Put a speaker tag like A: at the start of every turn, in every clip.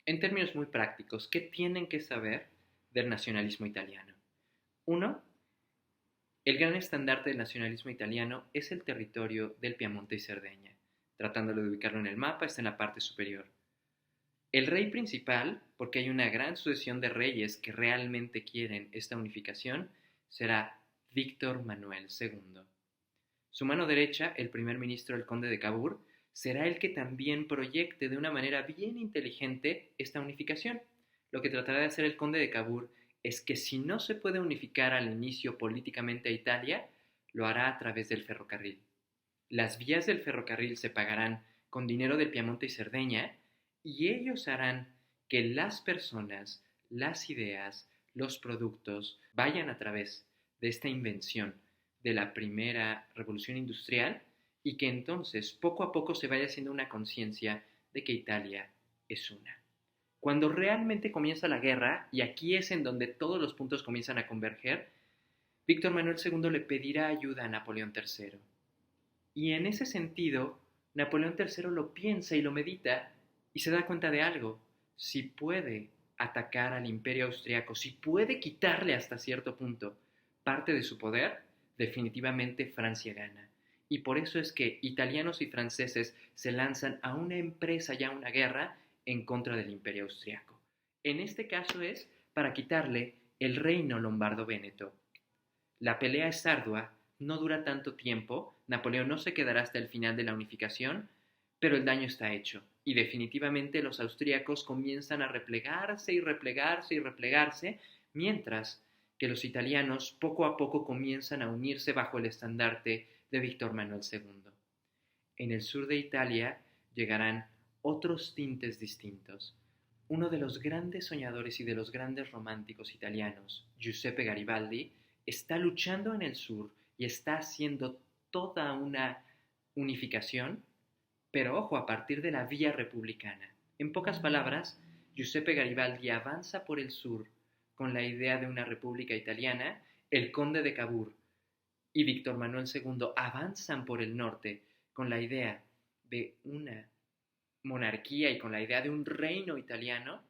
A: En términos muy prácticos, ¿qué tienen que saber del nacionalismo italiano? Uno, el gran estandarte del nacionalismo italiano es el territorio del Piamonte y Cerdeña. Tratándolo de ubicarlo en el mapa, está en la parte superior. El rey principal, porque hay una gran sucesión de reyes que realmente quieren esta unificación, será Víctor Manuel II. Su mano derecha, el primer ministro, el conde de Cavour, será el que también proyecte de una manera bien inteligente esta unificación. Lo que tratará de hacer el conde de Cavour es que si no se puede unificar al inicio políticamente a Italia, lo hará a través del ferrocarril. Las vías del ferrocarril se pagarán con dinero del Piamonte y Cerdeña y ellos harán que las personas, las ideas, los productos vayan a través de esta invención de la primera revolución industrial y que entonces poco a poco se vaya haciendo una conciencia de que Italia es una. Cuando realmente comienza la guerra, y aquí es en donde todos los puntos comienzan a converger, Víctor Manuel II le pedirá ayuda a Napoleón III. Y en ese sentido, Napoleón III lo piensa y lo medita y se da cuenta de algo. Si puede atacar al imperio austriaco, si puede quitarle hasta cierto punto parte de su poder, definitivamente Francia gana. Y por eso es que italianos y franceses se lanzan a una empresa y a una guerra en contra del imperio austriaco. En este caso es para quitarle el reino lombardo-véneto. La pelea es ardua, no dura tanto tiempo, Napoleón no se quedará hasta el final de la unificación, pero el daño está hecho y definitivamente los austríacos comienzan a replegarse y replegarse y replegarse, mientras que los italianos poco a poco comienzan a unirse bajo el estandarte de Víctor Manuel II. En el sur de Italia llegarán otros tintes distintos. Uno de los grandes soñadores y de los grandes románticos italianos, Giuseppe Garibaldi, está luchando en el sur y está haciendo toda una unificación, pero ojo, a partir de la vía republicana. En pocas palabras, Giuseppe Garibaldi avanza por el sur con la idea de una república italiana, el conde de Cavour y Víctor Manuel II avanzan por el norte con la idea de una monarquía y con la idea de un reino italiano,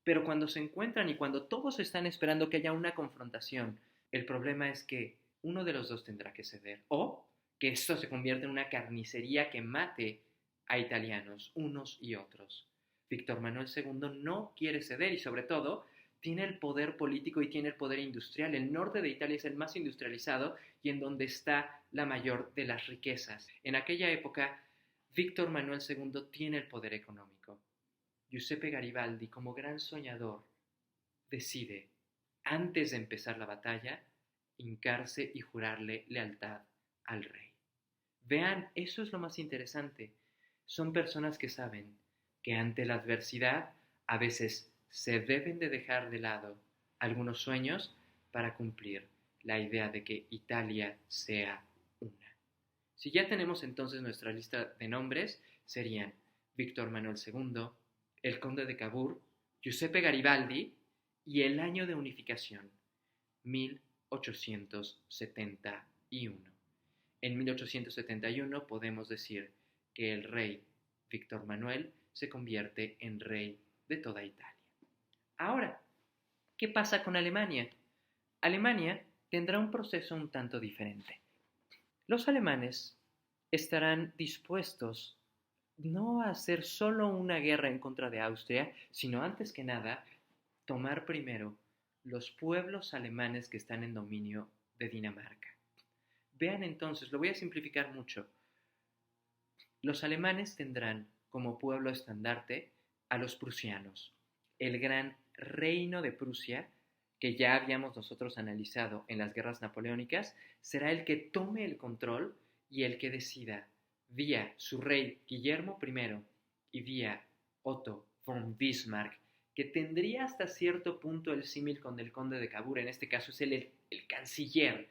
A: pero cuando se encuentran y cuando todos están esperando que haya una confrontación, el problema es que uno de los dos tendrá que ceder o que esto se convierta en una carnicería que mate a italianos, unos y otros. Víctor Manuel II no quiere ceder y sobre todo tiene el poder político y tiene el poder industrial. El norte de Italia es el más industrializado y en donde está la mayor de las riquezas. En aquella época, Víctor Manuel II tiene el poder económico. Giuseppe Garibaldi, como gran soñador, decide, antes de empezar la batalla, hincarse y jurarle lealtad al rey. Vean, eso es lo más interesante. Son personas que saben que ante la adversidad a veces se deben de dejar de lado algunos sueños para cumplir la idea de que Italia sea una. Si ya tenemos entonces nuestra lista de nombres, serían Víctor Manuel II, el conde de Cavour, Giuseppe Garibaldi y el año de unificación, 1871. En 1871 podemos decir que el rey Víctor Manuel se convierte en rey de toda Italia. Ahora, ¿qué pasa con Alemania? Alemania tendrá un proceso un tanto diferente. Los alemanes estarán dispuestos no a hacer solo una guerra en contra de Austria, sino antes que nada tomar primero los pueblos alemanes que están en dominio de Dinamarca. Vean entonces, lo voy a simplificar mucho. Los alemanes tendrán como pueblo estandarte a los prusianos, el gran reino de Prusia, que ya habíamos nosotros analizado en las guerras napoleónicas, será el que tome el control y el que decida, vía su rey Guillermo I y vía Otto von Bismarck, que tendría hasta cierto punto el símil con el conde de Cavour, en este caso es el canciller,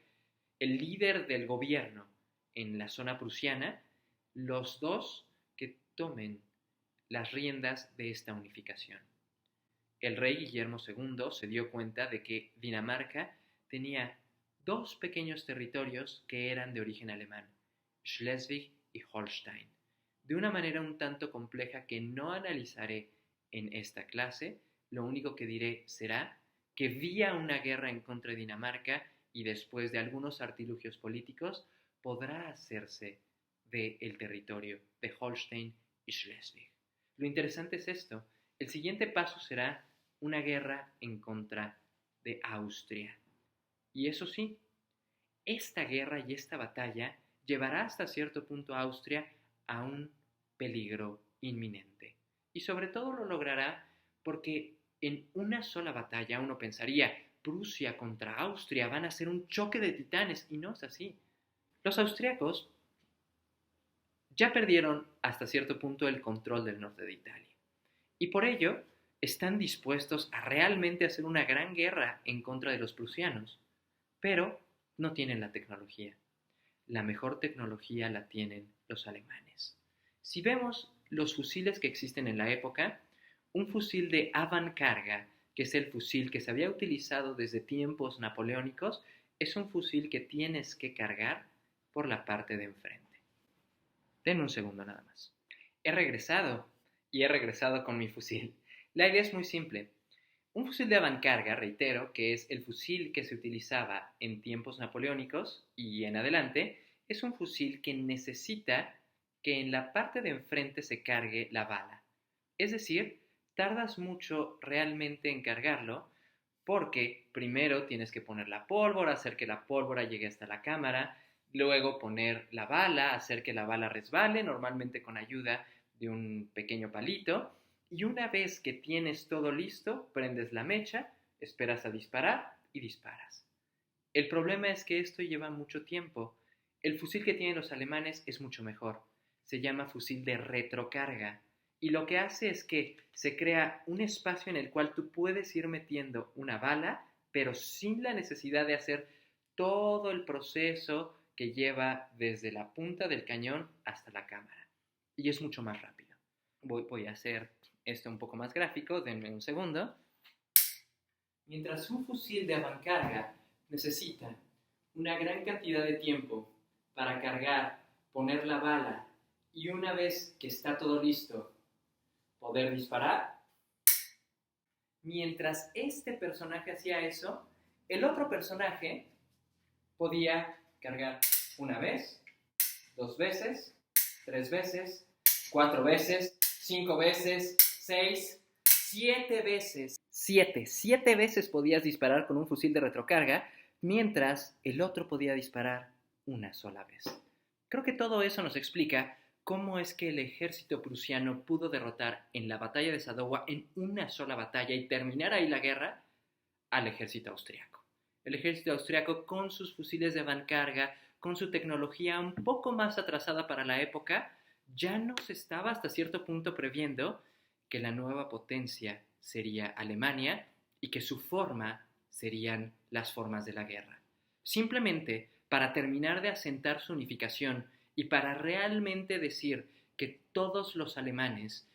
A: el líder del gobierno en la zona prusiana, los dos que tomen las riendas de esta unificación. El rey Guillermo II se dio cuenta de que Dinamarca tenía dos pequeños territorios que eran de origen alemán, Schleswig y Holstein. De una manera un tanto compleja que no analizaré en esta clase. Lo único que diré será que vía una guerra en contra de Dinamarca y después de algunos artilugios políticos podrá hacerse del territorio de Holstein y Schleswig. Lo interesante es esto. El siguiente paso será una guerra en contra de Austria. Y eso sí, esta guerra y esta batalla llevará hasta cierto punto a Austria a un peligro inminente. Y sobre todo lo logrará porque en una sola batalla uno pensaría, Prusia contra Austria van a ser un choque de titanes, y no es así. Los austriacos ya perdieron hasta cierto punto el control del norte de Italia. Y por ello están dispuestos a realmente hacer una gran guerra en contra de los prusianos, pero no tienen la tecnología. La mejor tecnología la tienen los alemanes. Si vemos los fusiles que existen en la época, un fusil de avancarga, que es el fusil que se había utilizado desde tiempos napoleónicos, es un fusil que tienes que cargar por la parte de enfrente. Denme un segundo nada más. He regresado y he regresado con mi fusil. La idea es muy simple. Un fusil de avancarga, reitero, que es el fusil que se utilizaba en tiempos napoleónicos y en adelante, es un fusil que necesita que en la parte de enfrente se cargue la bala. Es decir, tardas mucho realmente en cargarlo porque primero tienes que poner la pólvora, hacer que la pólvora llegue hasta la cámara, luego poner la bala, hacer que la bala resbale, normalmente con ayuda de un pequeño palito, y una vez que tienes todo listo, prendes la mecha, esperas a disparar y disparas. El problema es que esto lleva mucho tiempo. El fusil que tienen los alemanes es mucho mejor. Se llama fusil de retrocarga. Y lo que hace es que se crea un espacio en el cual tú puedes ir metiendo una bala, pero sin la necesidad de hacer todo el proceso que lleva desde la punta del cañón hasta la cámara. Y es mucho más rápido. Voy a hacer esto un poco más gráfico, denme un segundo. Mientras un fusil de avancarga necesita una gran cantidad de tiempo para cargar, poner la bala y una vez que está todo listo, poder disparar. Mientras este personaje hacía eso, el otro personaje podía cargar una vez, 2 veces, 3 veces, 4 veces, 5 veces, 6, 7 veces. 7 veces podías disparar con un fusil de retrocarga, mientras el otro podía disparar una sola vez. Creo que todo eso nos explica cómo es que el ejército prusiano pudo derrotar en la batalla de Sadowa en una sola batalla y terminar ahí la guerra al ejército austriaco. El ejército austriaco con sus fusiles de avancarga, con su tecnología un poco más atrasada para la época, ya nos estaba hasta cierto punto previendo que la nueva potencia sería Alemania y que su forma serían las formas de la guerra. Simplemente para terminar de asentar su unificación y para realmente decir que todos los alemanes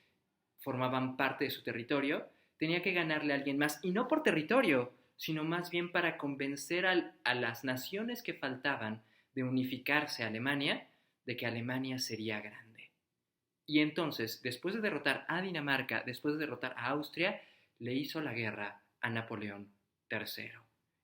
A: formaban parte de su territorio, tenía que ganarle a alguien más, y no por territorio, sino más bien para convencer a las naciones que faltaban de unificarse a Alemania, de que Alemania sería grande. Y entonces, después de derrotar a Dinamarca, después de derrotar a Austria, le hizo la guerra a Napoleón III.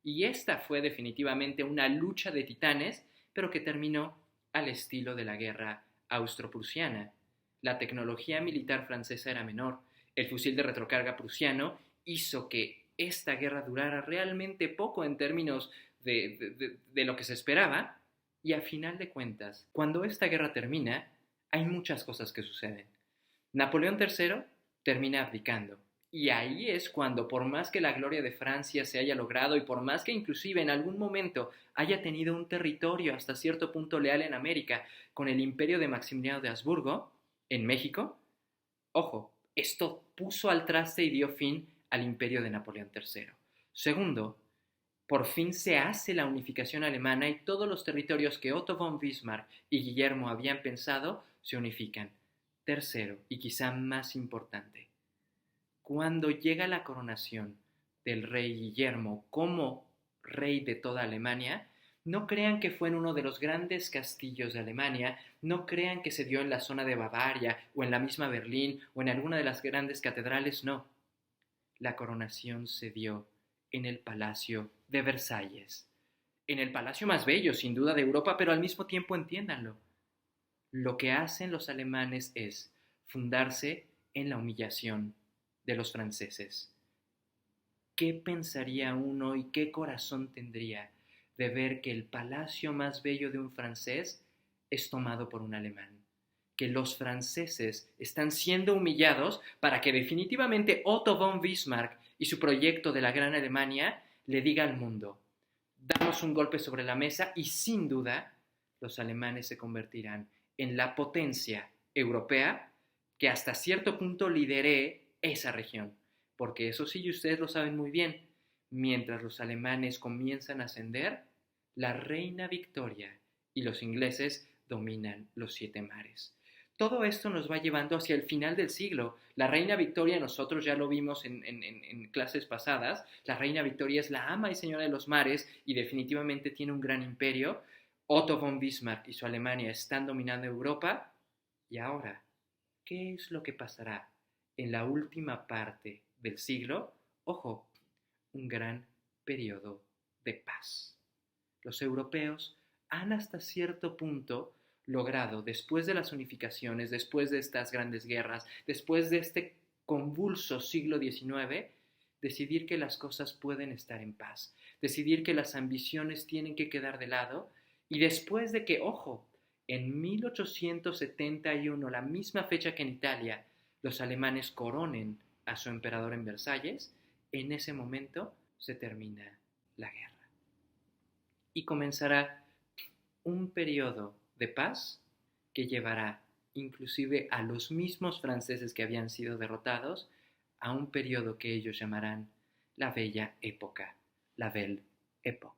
A: Y esta fue definitivamente una lucha de titanes, pero que terminó al estilo de la guerra austro-prusiana. La tecnología militar francesa era menor. El fusil de retrocarga prusiano hizo que esta guerra durara realmente poco en términos de lo que se esperaba. Y a final de cuentas, cuando esta guerra termina, hay muchas cosas que suceden. Napoleón III termina abdicando. Y ahí es cuando, por más que la gloria de Francia se haya logrado y por más que inclusive en algún momento haya tenido un territorio hasta cierto punto leal en América con el imperio de Maximiliano de Habsburgo, en México, ojo, esto puso al traste y dio fin al imperio de Napoleón III. Segundo, por fin se hace la unificación alemana y todos los territorios que Otto von Bismarck y Guillermo habían pensado se unifican. Tercero, y quizá más importante, cuando llega la coronación del rey Guillermo como rey de toda Alemania, No crean que fue en uno de los grandes castillos de Alemania, no crean que se dio en la zona de Bavaria o en la misma Berlín o en alguna de las grandes catedrales, no. La coronación se dio en el Palacio de Versalles, en el palacio más bello, sin duda, de Europa, pero al mismo tiempo entiéndanlo. Lo que hacen los alemanes es fundarse en la humillación de los franceses. ¿Qué pensaría uno y qué corazón tendría de ver que el palacio más bello de un francés es tomado por un alemán? Que los franceses están siendo humillados para que definitivamente Otto von Bismarck y su proyecto de la Gran Alemania le diga al mundo: damos un golpe sobre la mesa y sin duda los alemanes se convertirán en la potencia europea que hasta cierto punto lidere esa región. Porque eso sí, y ustedes lo saben muy bien, mientras los alemanes comienzan a ascender, la reina Victoria y los ingleses dominan los 7 mares. Todo esto nos va llevando hacia el final del siglo. La reina Victoria, nosotros ya lo vimos en clases pasadas, la reina Victoria es la ama y señora de los mares y definitivamente tiene un gran imperio. Otto von Bismarck y su Alemania están dominando Europa. Y ahora, ¿qué es lo que pasará en la última parte del siglo? Ojo, un gran periodo de paz. Los europeos han hasta cierto punto logrado, después de las unificaciones, después de estas grandes guerras, después de este convulso siglo XIX, decidir que las cosas pueden estar en paz, decidir que las ambiciones tienen que quedar de lado, y después de que, ojo, en 1871, la misma fecha que en Italia, los alemanes coronen a su emperador en Versalles, en ese momento se termina la guerra. Y comenzará un periodo de paz que llevará inclusive a los mismos franceses que habían sido derrotados a un periodo que ellos llamarán la Bella Época, la Belle Époque.